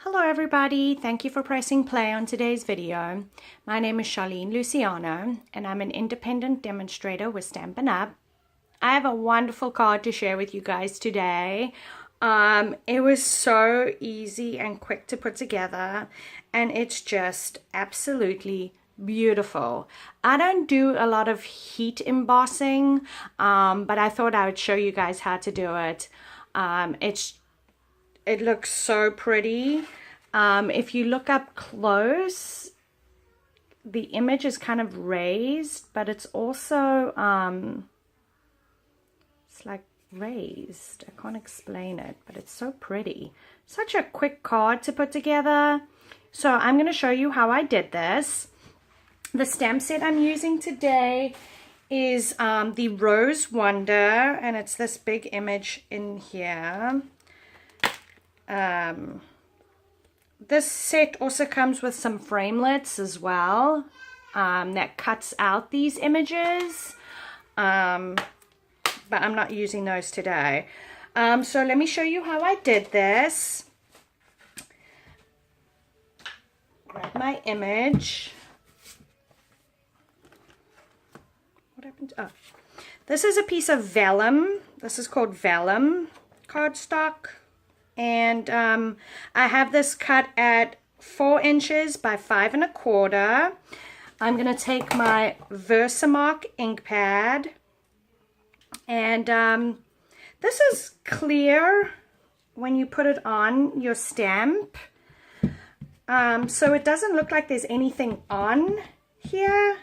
Hello everybody, thank you for pressing play on today's video. My name is Charlene Luciano and I'm an independent demonstrator with Stampin' Up. I have a wonderful card to share with you guys today. It was so easy and quick to put together and it's just absolutely beautiful. I don't do a lot of heat embossing, but I thought I would show you guys how to do it. It looks so pretty. If you look up close, the image is kind of raised, but it's also, it's like raised. I can't explain it, but it's so pretty. Such a quick card to put together. So I'm going to show you how I did this. The stamp set I'm using today is the Rose Wonder, and it's this big image in here. This set also comes with some framelits as well that cuts out these images, but I'm not using those today. So let me show you how I did this. Grab my image. What happened? Oh, this is a piece of vellum. This is called vellum cardstock. And I have this cut at 4 inches by 5 1/4. I'm going to take my Versamark ink pad. And this is clear when you put it on your stamp. So it doesn't look like there's anything on here.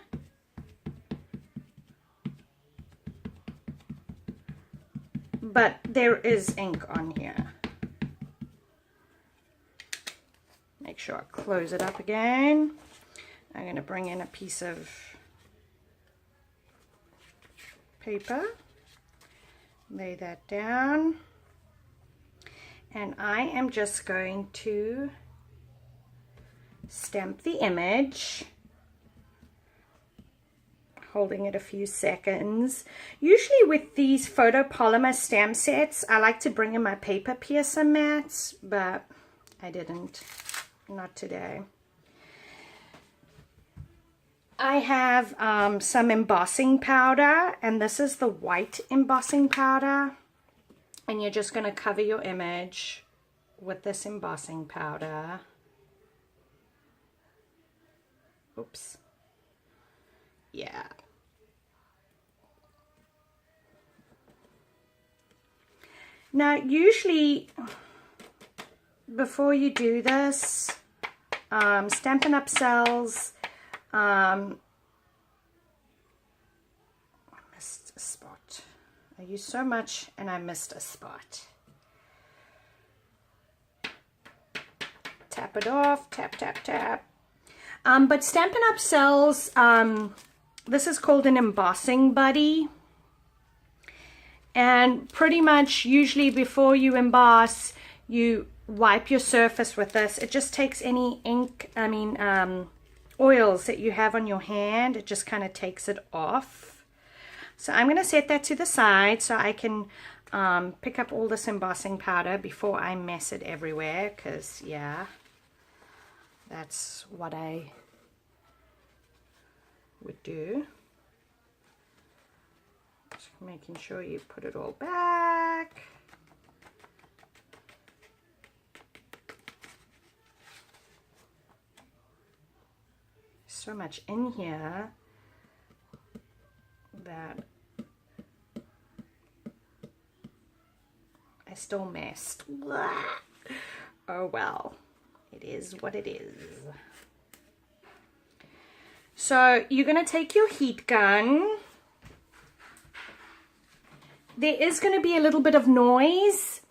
But there is ink on here. Make sure I close it up again. I'm going to bring in a piece of paper, lay that down, and I am just going to stamp the image, holding it a few seconds. Usually with these photopolymer stamp sets, I like to bring in my paper piercer mats, but I didn't. Not today. I have some embossing powder, and this is the white embossing powder, and you're just going to cover your image with this embossing powder. Oops. Yeah. Now usually before you do this, Stampin' Up sells, I missed a spot. I used so much and I missed a spot. Tap it off, tap, tap, tap. But Stampin' Up sells, this is called an embossing buddy. And pretty much usually before you emboss, you wipe your surface with this. It just takes any ink, oils that you have on your hand. It just kind of takes it off. So I'm going to set that to the side so I can pick up all this embossing powder before I mess it everywhere, because yeah, that's what I would do. Just making sure you put it all back. So much in here that I still messed. Oh well, it is what it is. So you're going to take your heat gun. There is going to be a little bit of noise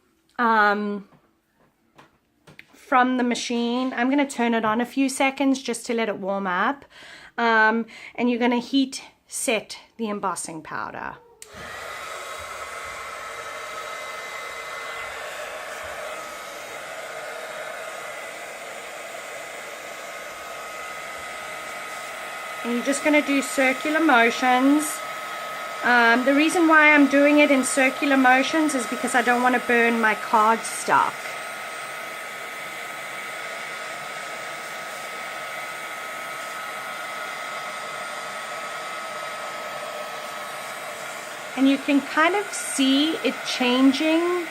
from the machine. I'm going to turn it on a few seconds just to let it warm up. And you're going to heat set the embossing powder. And you're just going to do circular motions. The reason why I'm doing it in circular motions is because I don't want to burn my cardstock. And you can kind of see it changing.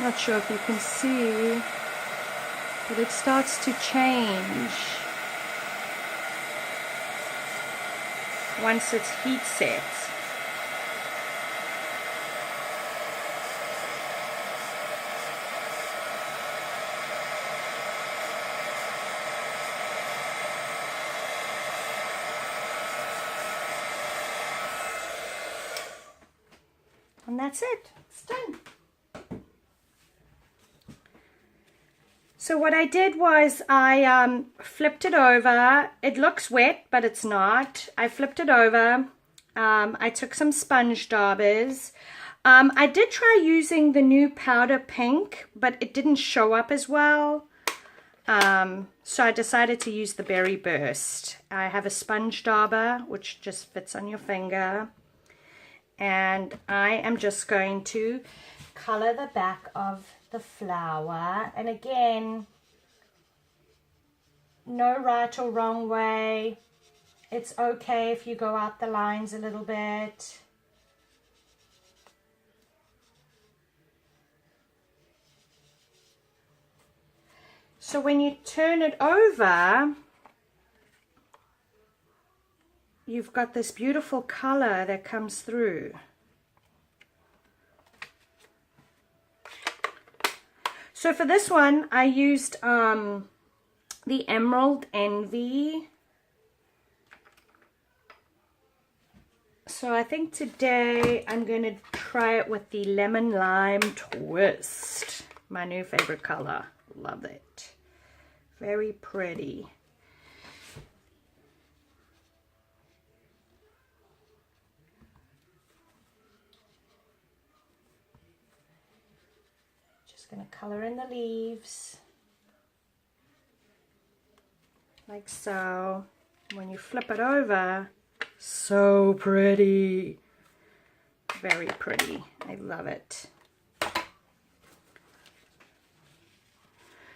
Not sure if you can see, but it starts to change once it's heat set. And that's it. It's done. So what I did was I flipped it over. It looks wet, but it's not. I flipped it over. I took some sponge daubers. I did try using the new powder pink, but it didn't show up as well. So I decided to use the Berry Burst. I have a sponge dauber, which just fits on your finger. And I am just going to color the back of the flower. And again, no right or wrong way. It's okay if you go out the lines a little bit. So when you turn it over, you've got this beautiful color that comes through. So for this one, I used the Emerald Envy. So I think today I'm going to try it with the Lemon Lime Twist. My new favorite color. Love it. Very pretty. Going to color in the leaves like so. When you flip it over, so pretty, very pretty. I love it.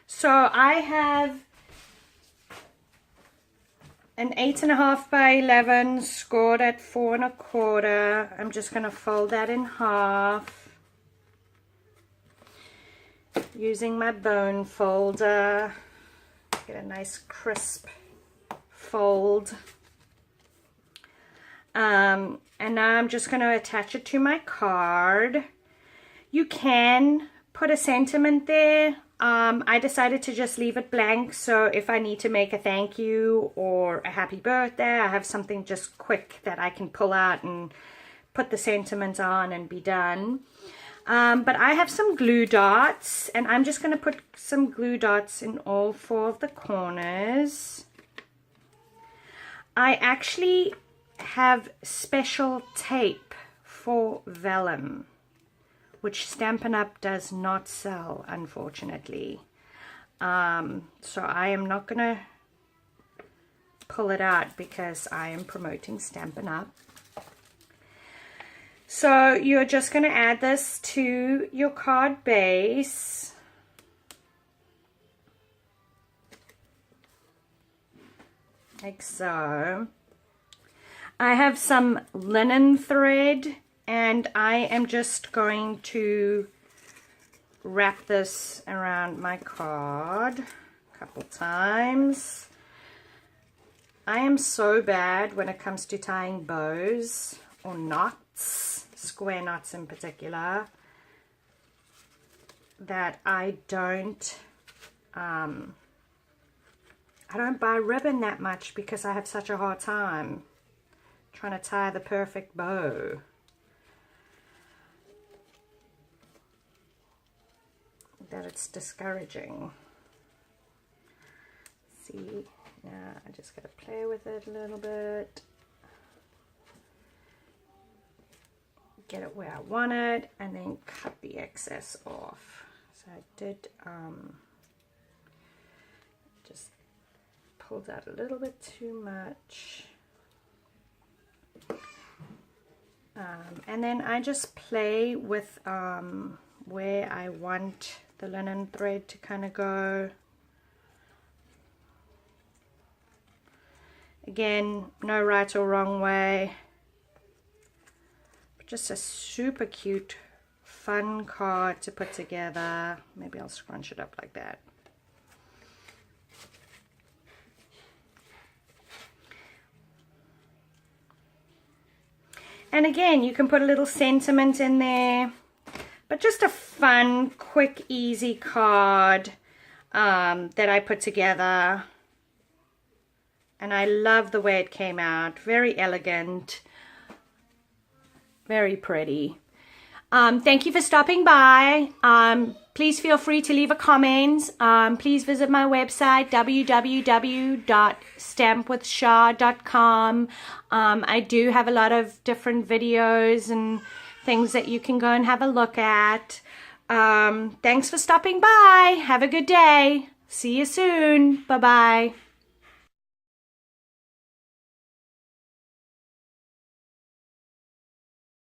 So I have an 8.5 by 11 scored at 4 1/4. I'm just going to fold that in half using my bone folder. Get a nice crisp fold. And now I'm just going to attach it to my card. You can put a sentiment there. I decided to just leave it blank, so if I need to make a thank you or a happy birthday, I have something just quick that I can pull out and put the sentiment on and be done. But I have some glue dots, and I'm just going to put some glue dots in all 4 of the corners. I actually have special tape for vellum, which Stampin' Up does not sell, unfortunately. So I am not going to pull it out because I am promoting Stampin' Up. So you're just going to add this to your card base. Like so. I have some linen thread, and I am just going to wrap this around my card a couple times. I am so bad when it comes to tying bows or knots, square knots in particular, that I don't buy ribbon that much because I have such a hard time trying to tie the perfect bow. That it's discouraging. See, now I just gotta play with it a little bit. Get it where I want it, and then cut the excess off. So I did just pulled out a little bit too much. And then I just play with where I want the linen thread to kind of go. Again, no right or wrong way. Just a super cute, fun card to put together. Maybe I'll scrunch it up like that. And again, you can put a little sentiment in there, but just a fun, quick, easy card that I put together. And I love the way it came out. Very elegant, very pretty. Thank you for stopping by. Please feel free to leave a comment. Please visit my website, www.stampwithshar.com. I do have a lot of different videos and things that you can go and have a look at. Thanks for stopping by. Have a good day. See you soon. Bye-bye.